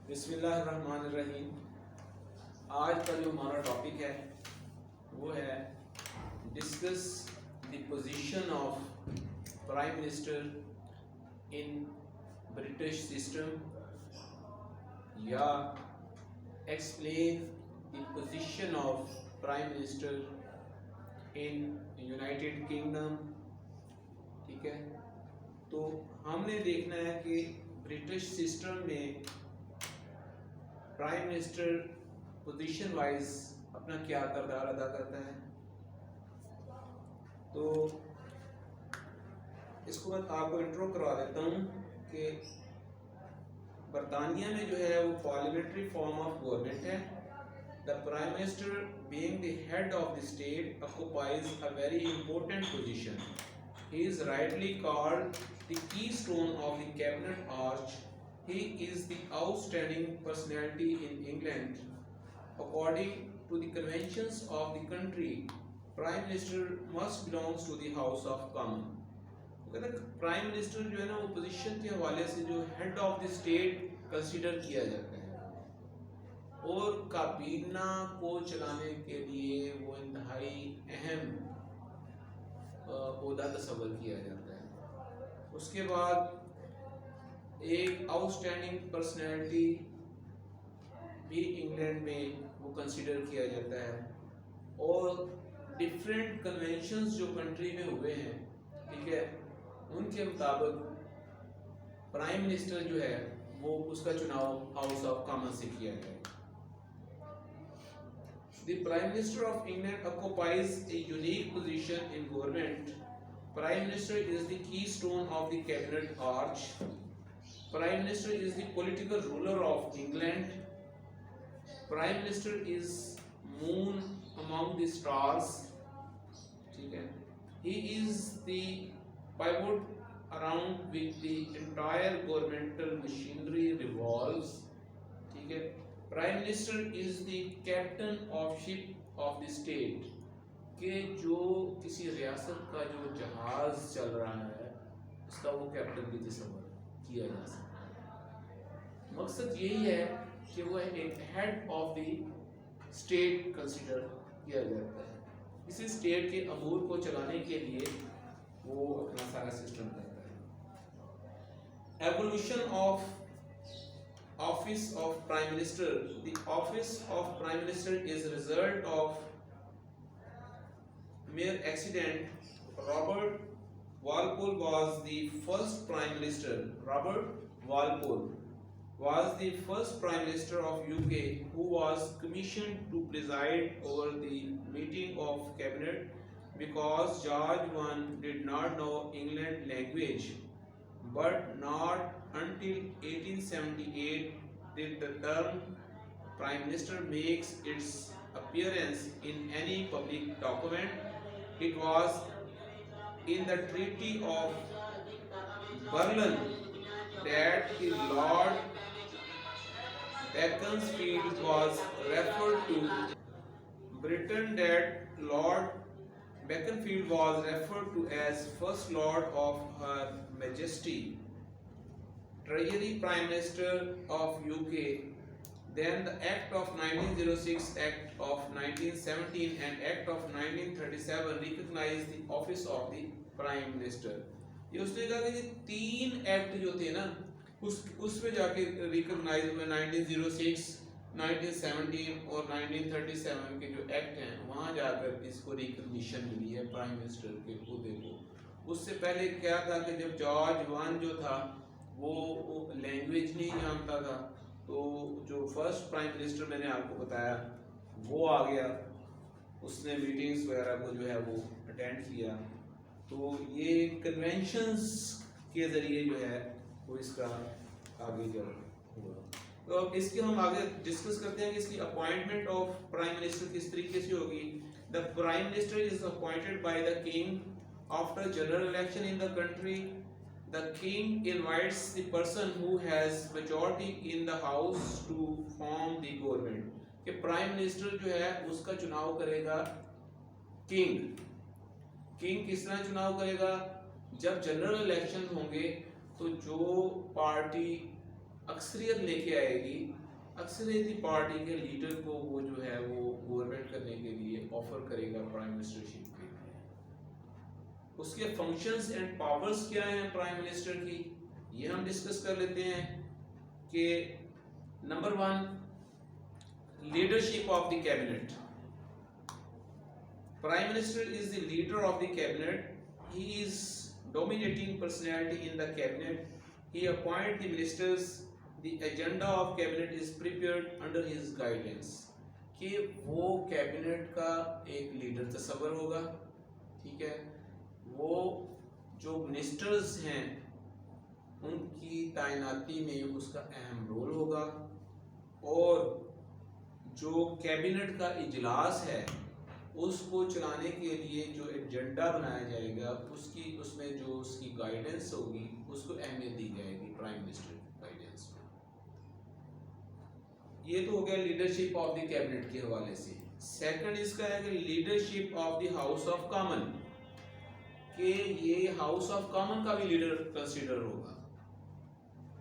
بسم اللہ الرحمن الرحیم۔ آج کا جو ہمارا ٹاپک ہے وہ ہے discuss the position of prime minister in British system, یا explain the position of prime minister in United Kingdom. ٹھیک ہے، تو ہم نے دیکھنا ہے کہ برٹش سسٹم میں پرائم منسٹر پوزیشن وائز اپنا کیا کردار ادا کرتا ہے۔ تو اس کو میں آپ کو انٹرو کروا دیتا ہوں کہ برطانیہ میں جو ہے وہ پارلیمنٹری فارم آف گورنمنٹ ہے۔ The prime minister being the head of the state occupies a very important position. He is rightly called the keystone of the cabinet arch. He is the outstanding personality in England. According to the conventions of the country, Prime Minister must belongs to the House of Commons. Prime minister جو ہے نا وہ position کے حوالے سے جو head of the state consider کیا جاتا ہے، اور کابینہ کو چلانے کے لیے وہ انتہائی اہم عہدہ تصور کیا جاتا ہے۔ اس کے بعد ایک آؤٹ اسٹینڈنگ پرسنالٹی بھی انگلینڈ میں وہ کنسیڈر کیا جاتا ہے، اور ڈفرینٹ کنونشنز جو کنٹری میں ہوئے ہیں، ٹھیک ہے، ان کے مطابق پرائم منسٹر جو ہے وہ اس کا چناؤ ہاؤس آف کامن سے کیا جائے۔ The Prime Minister of England occupies a unique position in government. Prime Minister is the keystone of the cabinet arch. Prime Minister is the political ruler of England. Prime Minister is moon among the stars. He is the pivot around which the entire governmental machinery revolves. Prime Minister is the captain of ship of the state. کہ جو کسی ریاست کا جو جہاز چل رہا ہے اس کا وہ کیپٹن بھی تصور کیا جا سکتا ہے۔ مقصد یہی ہے کہ وہ ایک head of the state consider کیا جاتا ہے، کسی اسٹیٹ کے امور کو چلانے کے لیے وہ اپنا سارا سسٹم کرتا ہے۔ Evolution of office of prime minister. The office of prime minister is result of mere accident. Robert Walpole was the first prime minister. Robert Walpole was the first prime minister of UK who was commissioned to preside over the meeting of cabinet because George I did not know English language. But not until 1878 did the term prime minister makes its appearance in any public document. It was in the Treaty of Berlin that the Lord Beaconsfield was referred to. Britain that Lord Beaconsfield was referred to as First Lord of Her Majesty, Treasury Prime Minister of UK. Then the Act of 1906, Act of 1917 and Act of 1937 recognized the office of the Prime Minister. یہ اس نے کہا کہ یہ تین act جو تھے نا اس پہ جا کے ریکگنائز ہوئے، 1906 1917 اور 1937 کے جو ایکٹ ہیں وہاں جا کر اس کو ریکگنیشن ملی ہے پرائم منسٹر کے عہدے کو۔ اس سے پہلے کیا تھا کہ جب جارج ون جو تھا وہ لینگویج نہیں جانتا تھا، تو جو فرسٹ پرائم منسٹر میں نے آپ کو بتایا وہ آ گیا، اس نے میٹنگز وغیرہ کو جو ہے وہ اٹینڈ کیا، تو یہ کنونشنز کے ذریعے جو ہے وہ اس کا آگے جو ہوا۔ تو اب اس کے ہم آگے ڈسکس کرتے ہیں کہ اس کی اپوائنٹمنٹ آف پرائم منسٹر کس طریقے سے ہوگی۔ The prime minister is appointed by the king after general election in the country. The king invites the person who has majority in the house to form the government. کہ prime minister جو ہے اس کا چناؤ کرے گا king. King کس طرح چناؤ کرے گا؟ جب جنرل الیکشن ہوں گے تو جو پارٹی اکثریت لے کے آئے گی، اکثریتی پارٹی کے لیڈر کو وہ جو ہے وہ گورنمنٹ کرنے کے لیے آفر کرے گا پرائم منسٹرشپ کے لیے۔ اس کے فنکشنز اینڈ پاورز کیا ہیں پرائم منسٹر کی، یہ ہم ڈسکس کر لیتے ہیں کہ number 1 leadership of the cabinet. Prime Minister is the leader of the cabinet. He is dominating personality in the cabinet. He appoints the ministers. The agenda of cabinet is prepared under his guidance. کہ وہ cabinet کا ایک leader تصور ہوگا، ٹھیک ہے، وہ جو منسٹرز ہیں ان کی تعیناتی میں اس کا اہم رول ہوگا، اور جو کیبنٹ کا اجلاس ہے اس کو چلانے کے لیے جو ایجنڈا بنایا جائے گا اس میں جو اس کی گائیڈنس ہوگی اس کو اہمیت دی جائے گی پرائم منسٹر گائیڈنس میں۔ یہ تو ہو گیا لیڈرشپ آف دی کیبنٹ کے حوالے سے۔ سیکنڈ اس کا ہے کہ leadership of the house of common, کہ یہ ہاؤس آف کامن کا بھی لیڈر کنسیڈر ہوگا۔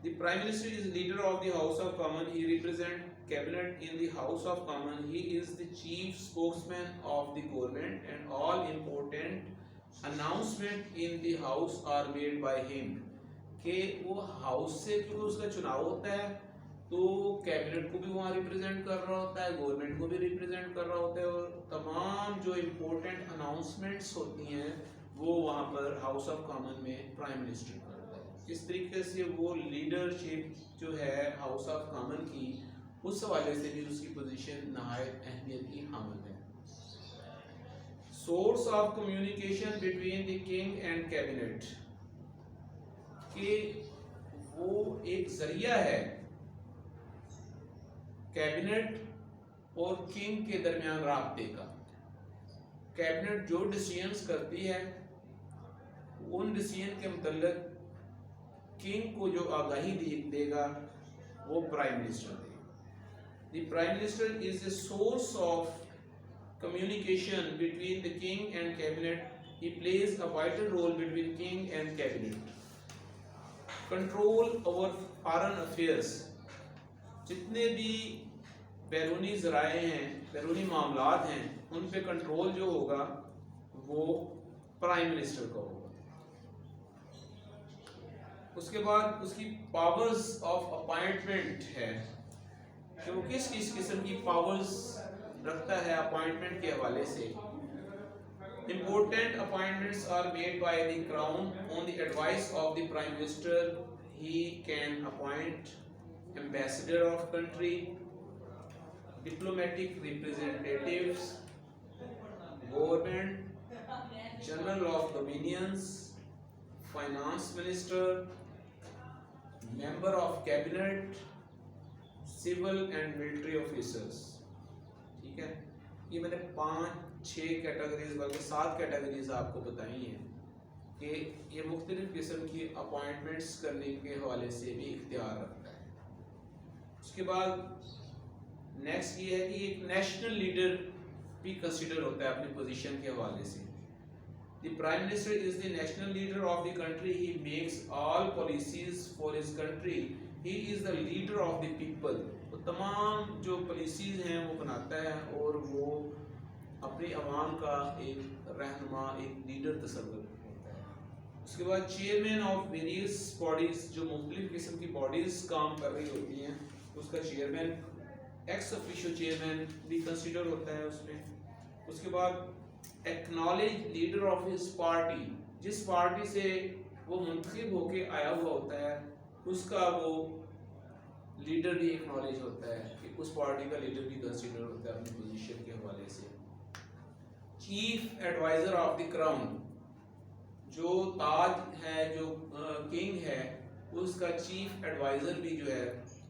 دی prime minister is leader of the house of common, he represent cabinet in the house of common, he is the chief spokesman of the government and all important announcement in the house are made by him۔ کہ وہ house سے کیونکہ اس کا چناؤ ہوتا ہے تو cabinet کو بھی وہاں ریپرزینٹ کر رہا ہوتا ہے، گورنمنٹ کو بھی ریپرزینٹ کر رہا ہوتا ہے، اور تمام جو امپورٹنٹ اناؤنسمنٹس ہوتی ہیں وہ وہاں پر ہاؤس آف کامن میں پرائم منسٹر کرتا ہے۔ اس طریقے سے وہ لیڈرشپ جو ہے ہاؤس آف کامن کی، اس حوالے سے بھی اس کی پوزیشن نہایت اہمیت کی حامل ہے۔ Source of communication between the king and cabinet, کہ وہ ایک ذریعہ ہے کیبنٹ اور کنگ کے درمیان رابطے کا۔ کیبنٹ جو ڈیسیژنز کرتی ہے ان ڈیسیژن کے متعلق کنگ کو جو آگاہی دے گا وہ پرائم منسٹر دے گا۔ The Prime Minister is the source of communication between the King and Cabinet. He plays a vital role between King and Cabinet. Control over foreign affairs. جتنے بھی بیرونی ذرائع ہیں، بیرونی معاملات ہیں، ان پہ کنٹرول جو ہوگا وہ پرائم منسٹر کا ہوگا۔ اس کے بعد اس کی پاورز آف اپائنٹمنٹ ہے کہ وہ کس قسم کی پاورز رکھتا ہے اپوائنٹمنٹ کے حوالے سے۔ Important appointments are made by the Crown on the advice of the Prime Minister. He can appoint ambassador of country, diplomatic representatives, government, general of dominions, finance minister, member of cabinet, civil and military officers, ٹھیک ہے۔ یہ میں نے 5-6 categories بلکہ 7 categories آپ کو بتائی ہیں کہ یہ مختلف قسم کی اپوائنٹمنٹس کرنے کے حوالے سے بھی اختیار رکھتا ہے۔ اس کے بعد نیکسٹ یہ ہے کہ ایک نیشنل لیڈر بھی کنسیڈر ہوتا ہے اپنی پوزیشن کے حوالے سے۔ دی prime minister is the national leader of the country, he makes all policies for his country, he is the leader of the people. وہ تمام جو پالیسیز ہیں وہ بناتا ہے اور وہ اپنی عوام کا ایک رہنما، ایک لیڈر تصور ہوتا ہے۔ اس کے بعد چیئرمین آف ویریس باڈیز، جو مختلف قسم کی باڈیز کام کر رہی ہوتی ہیں اس کا چیئرمین، ایکس آفیشیو چیئرمین بھی کنسیڈر ہوتا ہے اس میں۔ اس کے بعد acknowledge leader of his party, جس پارٹی سے وہ منتخب ہو کے آیا ہوا ہوتا ہے اس کا وہ لیڈر بھی ایکنالج ہوتا ہے کہ اس پارٹی کا لیڈر بھی کنسیڈر ہوتا ہے اپنی پوزیشن کے حوالے سے۔ Chief adviser of the crown, جو تاج ہے، جو کنگ ہے، اس کا چیف ایڈوائزر بھی جو ہے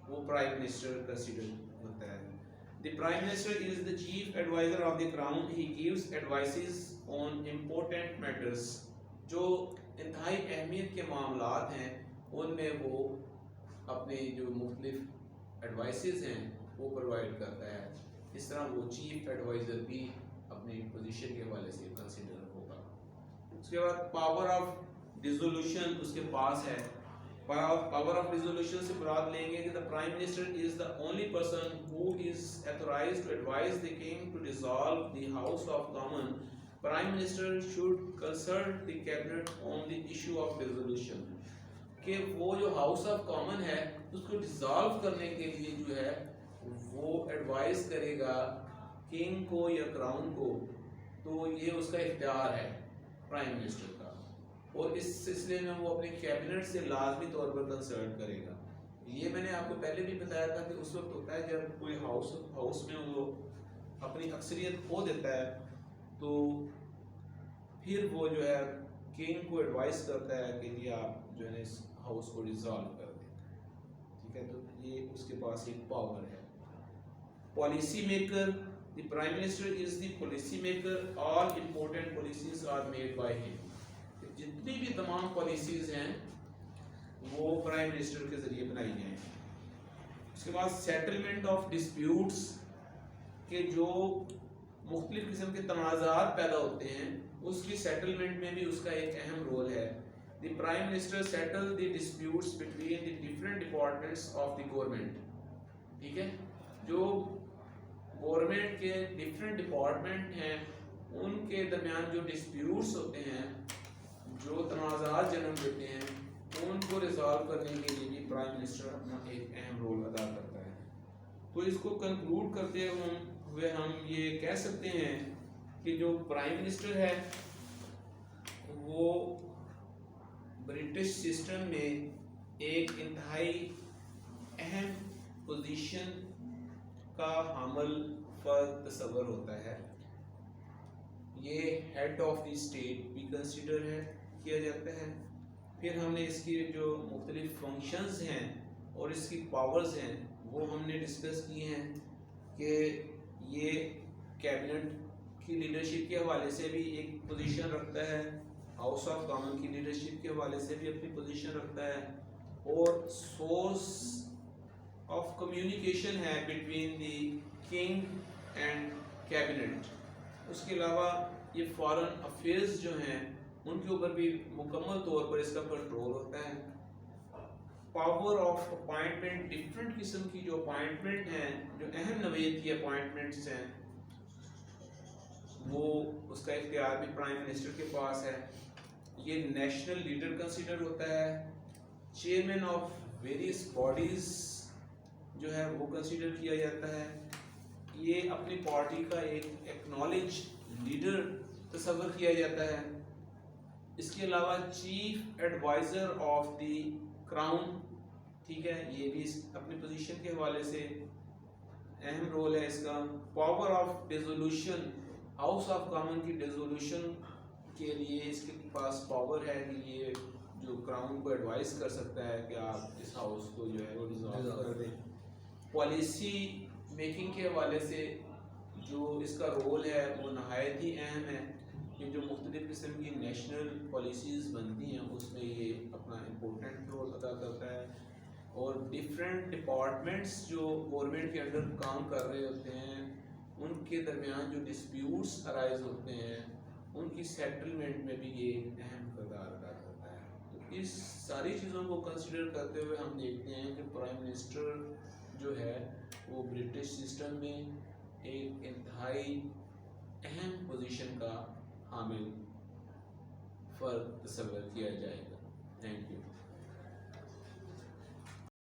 وہ پرائم منسٹر کنسیڈر ہوتا ہے۔ The prime minister is the chief adviser of the crown, he gives advices on important matters, جو انتہائی اہمیت کے معاملات ہیں ان میں وہ اپنے جو مختلف ایڈوائسز ہیں وہ پرووائڈ کرتا ہے۔ اس طرح وہ چیف ایڈوائزر بھی اپنی پوزیشن کے حوالے سے کنسیڈر ہوگا۔ اس کے بعد پاور آف ڈیزولوشن اس کے پاس ہے Power of resolution سے مراد لیں گے کہ the prime minister is the only person who is authorized to advise the king to dissolve the House of Commons. Prime minister should consult the cabinet on the issue of resolution. کہ وہ جو house of common ہے اس کو dissolve کرنے کے لیے جو ہے وہ ایڈوائز کرے گا کنگ کو یا کراؤن کو، تو یہ اس کا اختیار ہے پرائم منسٹر کا، اور اس سلسلے میں وہ اپنے کیبنٹ سے لازمی طور پر کنسلٹ کرے گا۔ یہ میں نے آپ کو پہلے بھی بتایا تھا کہ اس وقت ہوتا ہے جب کوئی ہاؤس میں وہ اپنی اکثریت کھو دیتا ہے تو پھر وہ جو ہے کنگ کو ایڈوائز کرتا ہے کہ یہ آپ جو ہے اس ہاؤس کو ڈیزالو کر دیں، ٹھیک ہے، تو یہ اس کے پاس ایک پاور ہے۔ Policy maker, the prime minister is the policy maker, all important policies are made by him. جتنی بھی تمام پالیسیز ہیں وہ پرائم منسٹر کے ذریعے بنائی گئی ہیں۔ اس کے بعد سیٹلمنٹ آف ڈسپیوٹس، کہ جو مختلف قسم کے تنازعات پیدا ہوتے ہیں اس کی سیٹلمنٹ میں بھی اس کا ایک اہم رول ہے۔ The prime minister settle the disputes between the different departments of the government, ٹھیک ہے، جو گورنمنٹ کے ڈفرینٹ ڈپارٹمنٹ ہیں ان کے درمیان جو ڈسپیوٹس ہوتے ہیں، جو تنازعات جنم دیتے ہیں، ان کو ریزالو کرنے کے لیے بھی پرائم منسٹر اپنا ایک اہم رول ادا کرتا ہے۔ تو اس کو کنکلوڈ کرتے ہوئے ہم یہ کہہ سکتے ہیں کہ جو پرائم منسٹر ہے وہ برٹش سسٹم میں ایک انتہائی اہم پوزیشن کا حامل فرد تصور ہوتا ہے۔ یہ ہیڈ آف دی اسٹیٹ بھی کنسیڈر کیا جاتا ہے۔ پھر ہم نے اس کی جو مختلف فنکشنز ہیں اور اس کی پاورز ہیں وہ ہم نے ڈسکس کی ہیں کہ یہ کیبنٹ کی لیڈرشپ کے حوالے سے بھی ایک پوزیشن رکھتا ہے، ہاؤس آف کامن کی لیڈرشپ کے حوالے سے بھی اپنی پوزیشن رکھتا ہے، اور سورس آف کمیونیکیشن ہے between the king and cabinet. اس کے علاوہ یہ فارن افیئرز جو ہیں ان کے اوپر بھی مکمل طور پر اس کا کنٹرول ہوتا ہے۔ پاور آف اپائنٹمنٹ، ڈفرینٹ قسم کی جو اپائنٹمنٹ ہیں، جو اہم نوعیت کی اپائنٹمنٹس ہیں، وہ اس کا اختیار بھی پرائم منسٹر کے پاس ہے۔ یہ نیشنل لیڈر کنسیڈر ہوتا ہے۔ چیئرمین آف ویریس باڈیز جو ہے وہ کنسیڈر کیا جاتا ہے۔ یہ اپنی پارٹی کا ایک ایکنالج لیڈر تصور کیا جاتا ہے۔ اس کے علاوہ chief adviser of the crown, ٹھیک ہے، یہ بھی اپنی پوزیشن کے حوالے سے اہم رول ہے اس کا۔ Power of dissolution, house of common کی ڈیزولوشن کے لیے اس کے پاس پاور ہے کہ یہ جو کراؤن کو ایڈوائز کر سکتا ہے کہ آپ اس ہاؤس کو جو ہے وہ ڈیزالو کر دیں۔ پالیسی میکنگ کے حوالے سے جو اس کا رول ہے وہ نہایت ہی اہم ہے، کہ جو مختلف قسم کی نیشنل پالیسیز بنتی ہیں اس میں یہ اپنا امپورٹنٹ رول ادا کرتا ہے، اور ڈفرینٹ ڈپارٹمنٹس جو گورنمنٹ کے انڈر کام کر رہے ہوتے ہیں ان کے درمیان جو ڈسپیوٹس ارائز ہوتے ہیں ان کی سیٹلمنٹ میں بھی یہ اہم کردار ادا کرتا ہے۔ تو اس ساری چیزوں کو کنسیڈر کرتے ہوئے ہم دیکھتے ہیں کہ پرائم منسٹر جو ہے وہ برٹش سسٹم میں ایک انتہائی اہم پوزیشن کا حامل فرد تصور کیا جائے گا۔ Thank you.